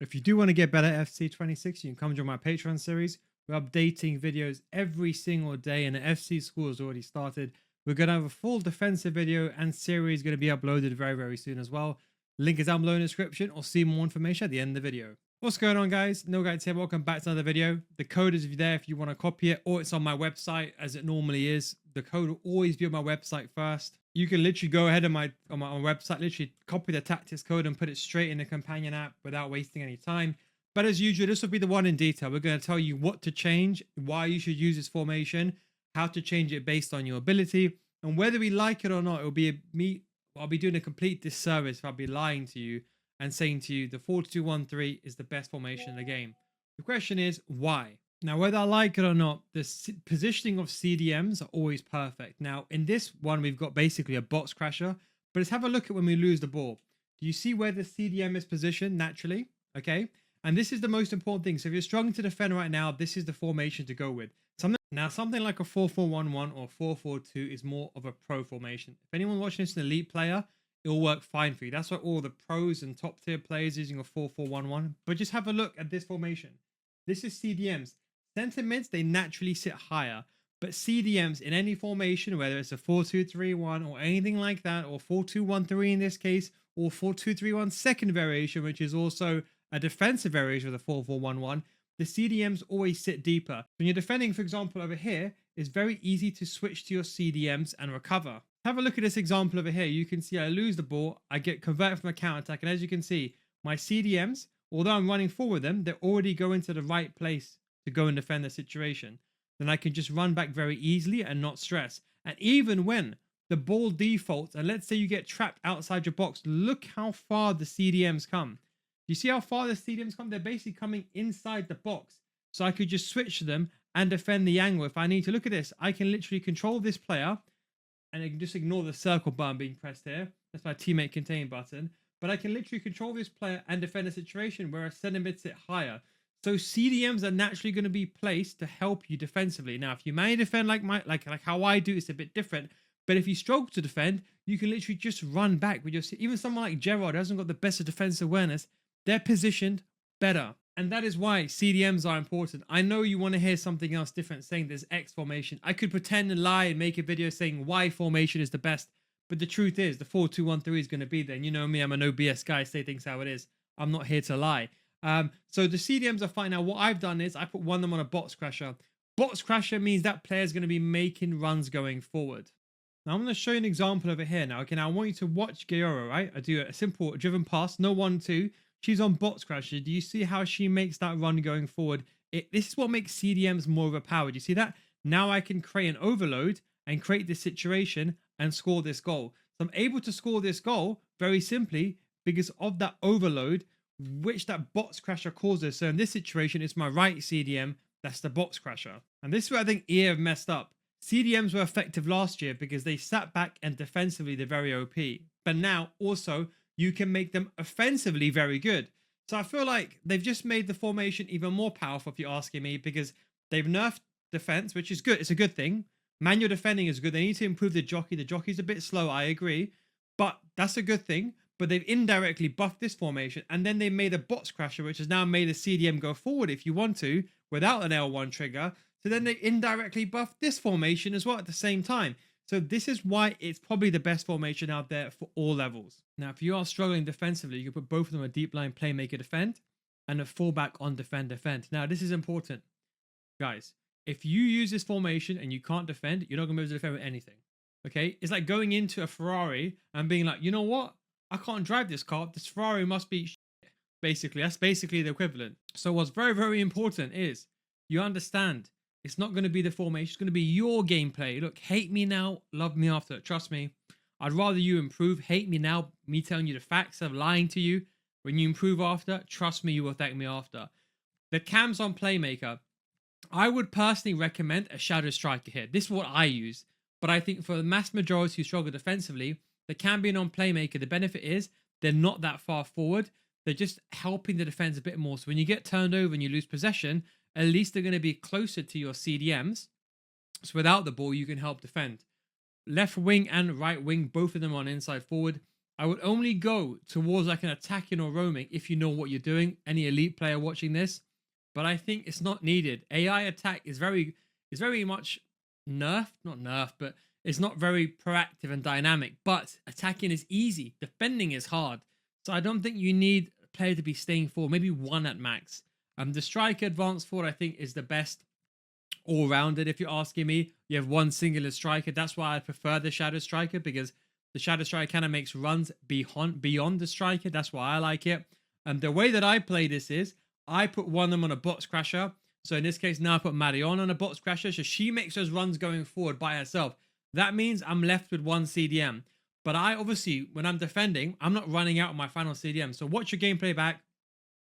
If you do want to get better at FC26, you can come join my Patreon series. We're updating videos every single day, and the FC school has already started. We're going to have a full defensive video and series going to be uploaded very, very soon as well. Link is down below in the description, or see more information at the end of the video. What's going on, guys? No Guys here. Welcome back to another video. The code is there if you want to copy it, or it's on my website as it normally is. The code will always be on my website first. You can literally go ahead on my website, literally copy the tactics code and put it straight in the companion app without wasting any time. But as usual, this will be the one in detail. We're going to tell you what to change, why you should use this formation, how to change it based on your ability, and whether we like it or not. It'll be I'll be doing a complete disservice if I'll be lying to you and saying to you the 4-2-1-3 is the best formation in the game. The question is why? Now, whether I like it or not, the positioning of CDMs are always perfect. Now, in this one, we've got basically a box crasher, but let's have a look at when we lose the ball. Do you see where the CDM is positioned naturally? Okay. And this is the most important thing. So if you're struggling to defend right now, this is the formation to go with. Something like a 4-4-1-1 or 4-4-2 is more of a pro formation. If anyone watching this is an elite player, it'll work fine for you. That's why all the pros and top tier players using a 4-4-1-1. But just have a look at this formation. This is CDMs. Center mids, they naturally sit higher. But CDMs in any formation, whether it's a 4-2-3-1 or anything like that, or 4-2-1-3 in this case, or 4-2-3-1 second variation, which is also a defensive variation of the 4-4-1-1, the CDMs always sit deeper. When you're defending, for example, over here, it's very easy to switch to your CDMs and recover. Have a look at this example over here. You can see I lose the ball, I get converted from a counter attack, and as you can see, my CDMs, although I'm running forward them, they're already going to the right place to go and defend the situation. Then I can just run back very easily and not stress. And even when the ball defaults, and let's say you get trapped outside your box, look how far the CDMs come. You see how far the CDMs come? They're basically coming inside the box. So I could just switch to them and defend the angle if I need to. Look at this. I can literally control this player, and I can just ignore the circle button being pressed here. That's my teammate contain button. But I can literally control this player and defend a situation where a center mid sit higher. So CDMs are naturally going to be placed to help you defensively. Now, if you may defend like how I do, it's a bit different. But if you struggle to defend, you can literally just run back with your. Even someone like Gerard who hasn't got the best of defensive awareness, they're positioned better. And that is why CDMs are important. I know you want to hear something else different, saying there's X formation. I could pretend and lie and make a video saying Y formation is the best. But the truth is the 4-2-1-3 is going to be there. And you know me, I'm a no BS guy, say things how it is. I'm not here to lie. So the CDMs are fine. Now, what I've done is I put one of them on a box crasher. Box crasher means that player is going to be making runs going forward. Now, I'm going to show you an example over here. Now, okay, now I want you to watch Gayora, right? I do a simple driven pass, no 1-2. She's on box crasher. Do you see how she makes that run going forward? This is what makes CDMs more overpowered. You see that? Now I can create an overload and create this situation and score this goal. So I'm able to score this goal very simply because of that overload, which that box crasher causes. So in this situation, it's my right CDM. That's the box crasher. And this is where I think EA have messed up. CDMs were effective last year because they sat back and defensively they're very OP. But now also you can make them offensively very good. So I feel like they've just made the formation even more powerful if you're asking me, because they've nerfed defense, which is good. It's a good thing. Manual defending is good. They need to improve the jockey. The jockey's a bit slow, I agree. But that's a good thing. But they've indirectly buffed this formation, and then they made a box crasher, which has now made a CDM go forward if you want to, without an L1 trigger. So then they indirectly buffed this formation as well at the same time. So this is why it's probably the best formation out there for all levels. Now, if you are struggling defensively, you can put both of them a deep line playmaker defend and a fullback on defend defend. Now, this is important, guys. If you use this formation and you can't defend, you're not going to be able to defend with anything. Okay? It's like going into a Ferrari and being like, you know what? I can't drive this car. This Ferrari must be shit. Basically. That's basically the equivalent. So what's very, very important is you understand it's not going to be the formation. It's going to be your gameplay. Look, hate me now, love me after. Trust me. I'd rather you improve. Hate me now, me telling you the facts of lying to you. When you improve after, trust me, you will thank me after. The cams on Playmaker, I would personally recommend a Shadow Striker here. This is what I use. But I think for the mass majority who struggle defensively, the cam being on Playmaker, the benefit is they're not that far forward. They're just helping the defense a bit more. So when you get turned over and you lose possession, at least they're going to be closer to your CDMs. So without the ball, you can help defend. Left wing and right wing, both of them on inside forward. I would only go towards like an attacking or roaming if you know what you're doing. Any elite player watching this, but I think it's not needed. AI attack is very much nerfed, not nerfed, but it's not very proactive and dynamic. But attacking is easy, defending is hard. So I don't think you need a player to be staying forward. Maybe one at max. The striker advanced forward I think is the best all rounded. If you're asking me, you have one singular striker. That's why I prefer the shadow striker, because the shadow striker kind of makes runs beyond the striker. That's why I like it. And the way that I play this is I put one of them on a box crasher. So in this case, now I put Marion on a box crasher. So she makes those runs going forward by herself. That means I'm left with one CDM. But I obviously, when I'm defending, I'm not running out on my final CDM. So watch your gameplay back,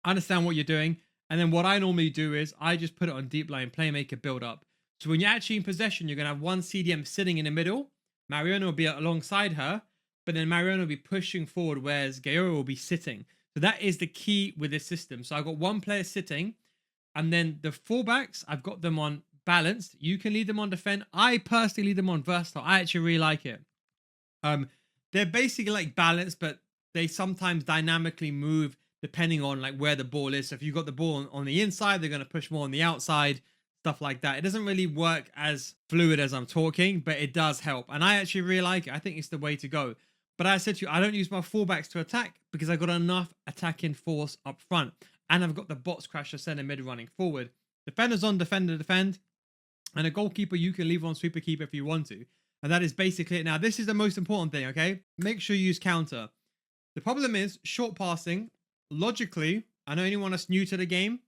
understand what you're doing. And then what I normally do is I just put it on deep line playmaker build up. So when you're actually in possession, you're going to have one CDM sitting in the middle. Mariona will be alongside her, but then Mariona will be pushing forward, whereas Gaora will be sitting. So that is the key with this system. So I've got one player sitting, and then the fullbacks, I've got them on balanced. You can lead them on defend. I personally lead them on versatile. I actually really like it. They're basically like balanced, but they sometimes dynamically move depending on like where the ball is. So if you've got the ball on the inside, they're going to push more on the outside, stuff like that. It doesn't really work as fluid as I'm talking, but it does help. And I actually really like it. I think it's the way to go. But I said to you, I don't use my fullbacks to attack because I've got enough attacking force up front. And I've got the box crasher center mid running forward. Defenders on, defender defend. And a goalkeeper you can leave on sweeper keeper if you want to. And that is basically it. Now, this is the most important thing, okay? Make sure you use counter. The problem is short passing. Logically, I know anyone that's new to the game,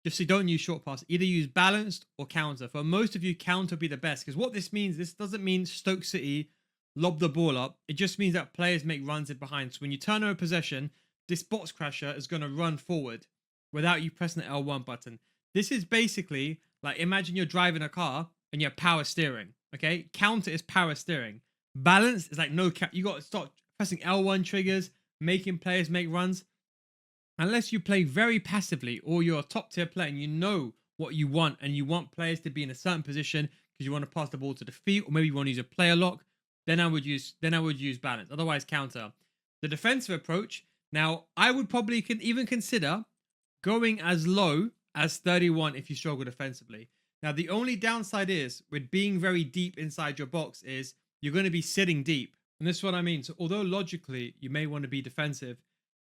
just say don't use short pass. Either use balanced or counter. For most of you, counter will be the best. Because what this means, this doesn't mean Stoke City lob the ball up. It just means that players make runs in behind. So when you turn over possession, this box crasher is going to run forward without you pressing the L1 button. This is basically like, imagine you're driving a car and you have power steering. Okay, counter is power steering. Balance is like no you got to start pressing L1 triggers, making players make runs. Unless you play very passively or you're a top tier player and you know what you want and you want players to be in a certain position because you want to pass the ball to the feet, or maybe you want to use a player lock, then I would use balance. Otherwise, counter. The defensive approach. Now, I would probably even consider going as low as 31 if you struggle defensively. Now, the only downside is with being very deep inside your box is you're going to be sitting deep. And this is what I mean. So although logically you may want to be defensive,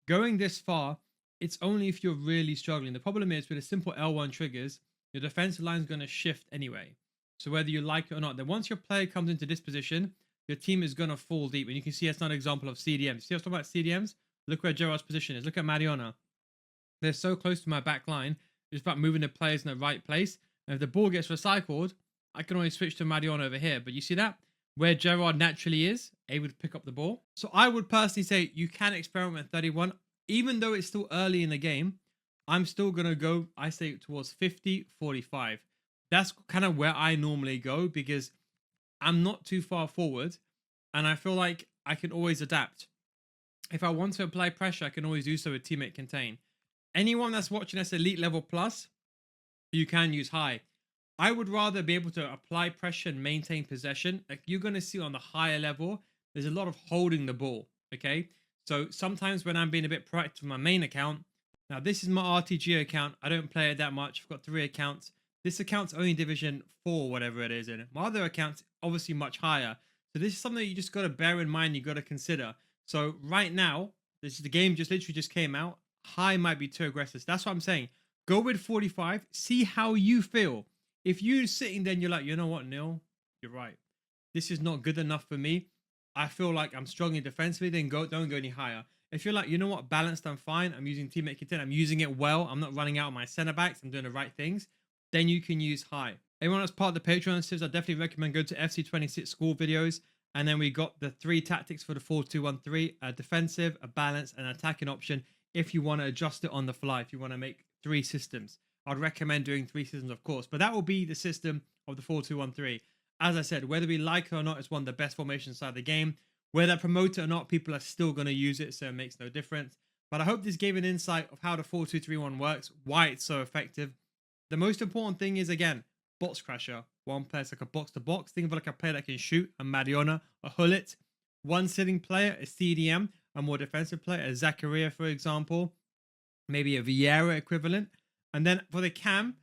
going this far, it's only if you're really struggling. The problem is with a simple L1 triggers, your defensive line is going to shift anyway. So whether you like it or not, then once your player comes into this position, your team is going to fall deep. And you can see that's not an example of CDMs. See, I was talking about CDMs? Look where Gerard's position is. Look at Mariona. They're so close to my back line. It's about moving the players in the right place. And if the ball gets recycled, I can always switch to Mariona over here. But you see that? Where Gerard naturally is, able to pick up the ball. So I would personally say you can experiment with 31. Even though it's still early in the game, I'm still going to go, I say, towards 50, 45. That's kind of where I normally go because I'm not too far forward. And I feel like I can always adapt. If I want to apply pressure, I can always do so with teammate contain. Anyone that's watching this elite level plus, you can use high. I would rather be able to apply pressure and maintain possession. Like you're going to see on the higher level, there's a lot of holding the ball. Okay. So sometimes when I'm being a bit proactive with my main account, now this is my RTG account. I don't play it that much. I've got 3 accounts. This account's only Division 4, whatever it is. And my other account's obviously much higher. So this is something you just got to bear in mind. You got to consider. So right now, this is the game literally just came out. High might be too aggressive. That's what I'm saying. Go with 45. See how you feel. If you're sitting there and you're like, you know what, Neil, you're right. This is not good enough for me. I feel like I'm struggling defensively, then don't go any higher. If you're like, you know what, balanced, I'm fine. I'm using teammate content. I'm using it well. I'm not running out of my center backs. I'm doing the right things. Then you can use high. Everyone that's part of the Patreon series, I definitely recommend go to FC26 school videos. And then we got the 3 tactics for the 4-2-1-3, a defensive, a balance, and an attacking option. If you want to adjust it on the fly, if you want to make 3 systems, I'd recommend doing 3 systems, of course. But that will be the system of the 4-2-1-3. As I said, whether we like it or not, it's one of the best formations inside the game. Whether I promote it or not, people are still going to use it, so it makes no difference. But I hope this gave an insight of how the 4-2-3-1 works, why it's so effective. The most important thing is, again, box crasher. One player, it's like a box-to-box. Think of like a player that can shoot, a Mariona, a Hullet. One sitting player, a CDM. a more defensive player, a Zachariah, for example, maybe a Vieira equivalent. And then for the cam,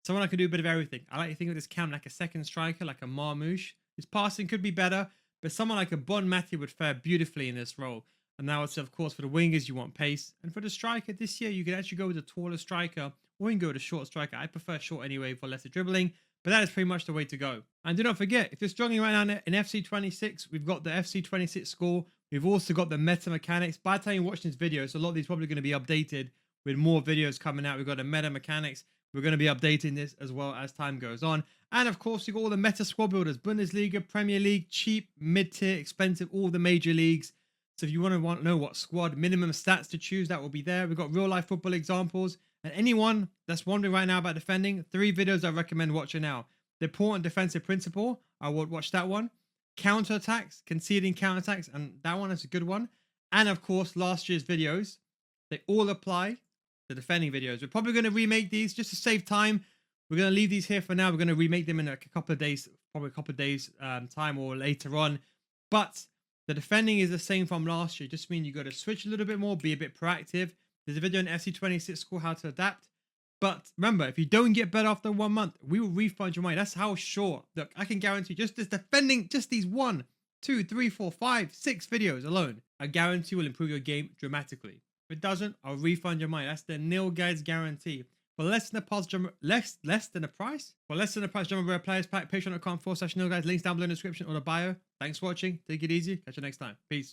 someone I can do a bit of everything. I like to think of this cam like a second striker, like a Marmouche. His passing could be better, but someone like a Bon Matthew would fare beautifully in this role. And now it's, of course, for the wingers, you want pace. And for the striker this year, you can actually go with a taller striker or you can go with a short striker. I prefer short anyway for lesser dribbling, but that is pretty much the way to go. And do not forget, if you're struggling right now in FC26, we've got the FC26 score. We've also got the meta mechanics. By the time you're watching this video, so a lot of these probably going to be updated with more videos coming out. We've got the meta mechanics. We're going to be updating this as well as time goes on. And of course, you've got all the meta squad builders, Bundesliga, Premier League, cheap, mid-tier, expensive, all the major leagues. So if you want to know what squad minimum stats to choose, that will be there. We've got real life football examples. And anyone that's wondering right now about defending, 3 videos I recommend watching now. The important defensive principle, I would watch that one. Counter-attacks, conceding counter-attacks, and that one is a good one. And of course, last year's videos, they all apply to defending videos. We're probably going to remake these just to save time. We're going to leave these here for now. We're going to remake them in a couple of days, probably a couple of days time or later on. But the defending is the same from last year. Just mean you got to switch a little bit more, be a bit proactive. There's a video in FC26 school how to adapt. But remember, if you don't get better after 1 month, we will refund your money. That's how short. Look, I can guarantee just this defending, just these 1, 2, 3, 4, 5, 6 videos alone, I guarantee will improve your game dramatically. If it doesn't, I'll refund your money. That's the nil guys guarantee. For less than a price, For less than a price, Jumbo Rare Players Pack, patreon.com/nil guys. Links down below in the description or the bio. Thanks for watching. Take it easy. Catch you next time. Peace.